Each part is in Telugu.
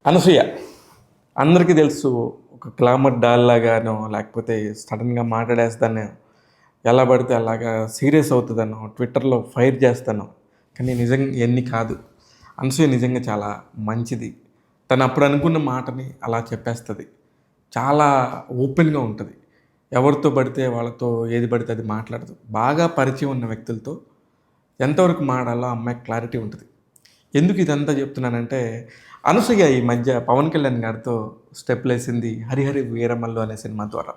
అనసూయ అందరికీ తెలుసు. ఒక గ్లామర్ డాల్ లాగానో లేకపోతే సడన్గా మాట్లాడేస్తాను, ఎలా పడితే అలాగా సీరియస్ అవుతుందనో, ట్విట్టర్లో ఫైర్ చేస్తాను. కానీ నిజంగా ఇవన్నీ కాదు. అనసూయ నిజంగా చాలా మంచిది. తను అప్పుడు అనుకున్న మాటని అలా చెప్పేస్తుంది. చాలా ఓపెన్గా ఉంటుంది. ఎవరితో పడితే వాళ్ళతో ఏది పడితే అది మాట్లాడదు. బాగా పరిచయం ఉన్న వ్యక్తులతో ఎంతవరకు మాట్లాడాలో ఆ అమ్మాయికి క్లారిటీ ఉంటుంది. ఎందుకు ఇదంతా చెప్తున్నానంటే, అనసూయ ఈ మధ్య పవన్ కళ్యాణ్ గారితో స్టెప్లేసింది 'హరిహర వీరమల్లు' అనే సినిమా ద్వారా.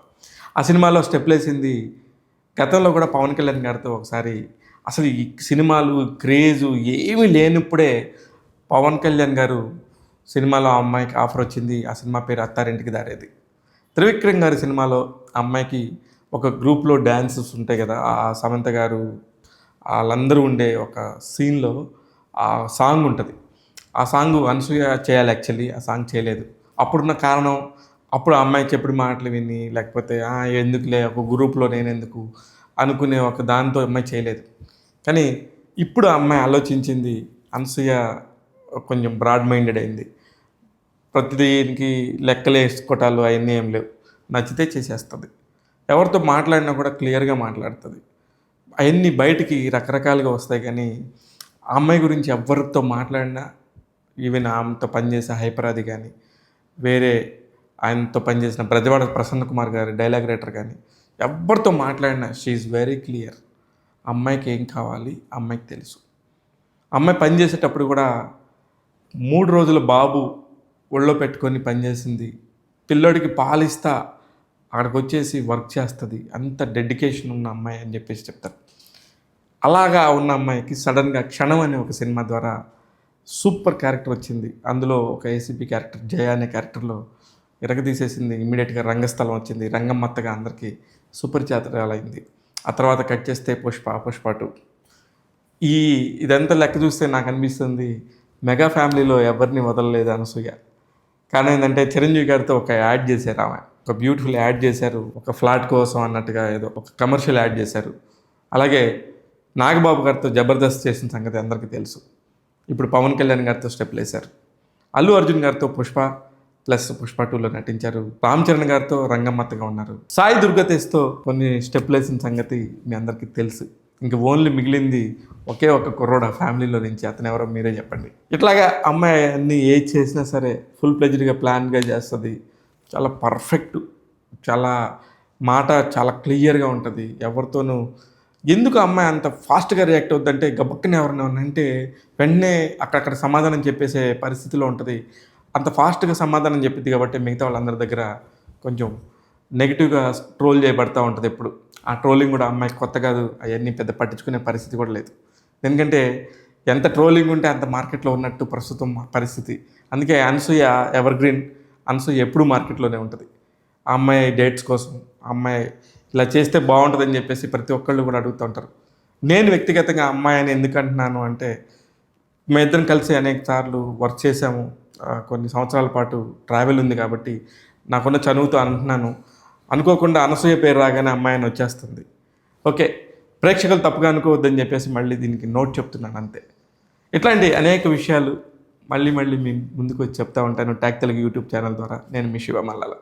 ఆ సినిమాలో స్టెప్లేసింది గతంలో కూడా పవన్ కళ్యాణ్ గారితో ఒకసారి అసలు ఈ సినిమాలు క్రేజు ఏమీ లేనప్పుడే పవన్ కళ్యాణ్ గారు సినిమాలో ఆ అమ్మాయికి ఆఫర్ వచ్చింది. ఆ సినిమా పేరు 'అత్తారింటికి దారేది'. త్రివిక్రమ్ గారి సినిమాలో ఆ అమ్మాయికి ఒక గ్రూప్లో డ్యాన్సెస్ ఉంటాయి కదా, ఆ సమంత గారు వాళ్ళందరూ ఉండే ఒక సీన్లో ఆ సాంగ్ ఉంటుంది. ఆ సాంగ్ అనసూయ చేయాలి, యాక్చువల్లీ ఆ సాంగ్ చేయలేదు. అప్పుడున్న కారణం, అప్పుడు ఆ అమ్మాయి చెప్పిన మాటలు విని, లేకపోతే ఎందుకులే ఒక గ్రూప్లో నేనెందుకు అనుకునే ఒక దాంతో అమ్మాయి చేయలేదు. కానీ ఇప్పుడు ఆ అమ్మాయి ఆలోచించింది. అనసూయ కొంచెం బ్రాడ్ మైండెడ్ అయింది. ప్రతిదీనికి లెక్కలు వేసుకోవటాలు అవన్నీ ఏం లేవు. నచ్చితే చేసేస్తుంది. ఎవరితో మాట్లాడినా కూడా క్లియర్గా మాట్లాడుతుంది. అవన్నీ బయటికి రకరకాలుగా వస్తాయి. కానీ ఆ అమ్మాయి గురించి ఎవరితో మాట్లాడినా, ఈవెన్ ఆమెతో పనిచేసే హైపరాది కానీ, వేరే ఆయనతో పనిచేసిన బ్రజవాడ ప్రసన్న కుమార్ గారు డైలాగ్ రైటర్ కానీ, ఎవరితో మాట్లాడినా షీ ఈజ్ వెరీ క్లియర్. అమ్మాయికి ఏం కావాలి అమ్మాయికి తెలుసు. అమ్మాయి పనిచేసేటప్పుడు కూడా 3 రోజుల బాబు ఒళ్ళో పెట్టుకొని పనిచేసింది. పిల్లోడికి పాలిస్తా అక్కడికి వచ్చేసి వర్క్ చేస్తుంది. అంత డెడికేషన్ ఉన్న అమ్మాయి అని చెప్పేసి చెప్తారు. అలాగా ఉన్న అమ్మాయికి సడన్గా 'క్షణం' అనే ఒక సినిమా ద్వారా సూపర్ క్యారెక్టర్ వచ్చింది. అందులో ఒక ఏసీపీ క్యారెక్టర్ జయ అనే క్యారెక్టర్లో ఇరగదీసేసింది. ఇమ్మీడియట్గా రంగస్థలం వచ్చింది. రంగమ్మత్తగా అందరికీ సుపరిచితురాలైంది. ఆ తర్వాత కట్ చేస్తే పుష్ప 2. ఇదంతా లెక్క చూస్తే నాకు అనిపిస్తుంది, మెగా ఫ్యామిలీలో ఎవరిని వదలలేదు అనసూయ. కానీ ఏంటంటే చిరంజీవి గారితో ఒక యాడ్ చేశారు. ఆమె ఒక బ్యూటిఫుల్ యాడ్ చేశారు. ఒక ఫ్లాట్ కోసం అన్నట్టుగా ఏదో ఒక కమర్షియల్ యాడ్ చేశారు. అలాగే నాగబాబు గారితో జబర్దస్త్ చేసిన సంగతి అందరికీ తెలుసు. ఇప్పుడు పవన్ కళ్యాణ్ గారితో స్టెప్లు వేశారు. అల్లు అర్జున్ గారితో పుష్ప 2లో నటించారు. రామ్ చరణ్ గారితో రంగమ్మత్తగా ఉన్నారు. సాయి దుర్గతేజ్తో కొన్ని స్టెప్లు వేసిన సంగతి మీ అందరికీ తెలుసు. ఇంక ఓన్లీ మిగిలింది ఒకే ఒక కుర్రోడు ఆ ఫ్యామిలీలో నుంచి. అతను ఎవరో మీరే చెప్పండి. ఇట్లాగా అమ్మాయి అన్ని ఏది చేసినా సరే ఫుల్ ప్లెజ్డ్గా ప్లాన్గా చేస్తుంది. చాలా పర్ఫెక్ట్, చాలా మాట చాలా క్లియర్గా ఉంటుంది. ఎవరితోనూ ఎందుకు అమ్మాయి అంత ఫాస్ట్గా రియాక్ట్ అవుద్దంటే, గబక్కన ఎవరైనా అంటే వెంటనే అక్కడక్కడ సమాధానం చెప్పేసే పరిస్థితిలో ఉంటుంది. అంత ఫాస్ట్గా సమాధానం చెప్పిద్ది కాబట్టి మిగతా వాళ్ళందరి దగ్గర కొంచెం నెగిటివ్గా ట్రోల్ చేయబడతా ఉంటుంది ఎప్పుడు. ఆ ట్రోలింగ్ కూడా అమ్మాయికి కొత్త కాదు. అవన్నీ పెద్ద పట్టించుకునే పరిస్థితి కూడా లేదు. ఎందుకంటే ఎంత ట్రోలింగ్ ఉంటే అంత మార్కెట్లో ఉన్నట్టు ప్రస్తుతం పరిస్థితి. అందుకే అనసూయ ఎవర్ గ్రీన్. అనసూయ ఎప్పుడూ మార్కెట్లోనే ఉంటుంది. ఆ అమ్మాయి డేట్స్ కోసం, ఆ అమ్మాయి ఇలా చేస్తే బాగుంటుందని చెప్పేసి ప్రతి ఒక్కళ్ళు కూడా అడుగుతూ ఉంటారు. నేను వ్యక్తిగతంగా అమ్మాయిని ఎందుకు అంటున్నాను అంటే, మేమిద్దరం కలిసి అనేక సార్లు వర్క్ చేశాము. కొన్ని సంవత్సరాల పాటు ట్రావెల్ ఉంది కాబట్టి నాకున్న చనువుతో అంటున్నాను. అనుకోకుండా అనసూయ పేరు రాగానే అమ్మాయి అని వచ్చేస్తుంది. ఓకే, ప్రేక్షకులు తప్పుగా అనుకోవద్దని చెప్పేసి మళ్ళీ దీనికి నోట్ చెప్తున్నాను అంతే. ఇట్లాంటి అనేక విషయాలు మళ్ళీ మీ ముందుకు వచ్చి చెప్తా ఉంటాను ట్యాగ్ తెలుగు యూట్యూబ్ ఛానల్ ద్వారా. నేను మీ శివ మల్లాల.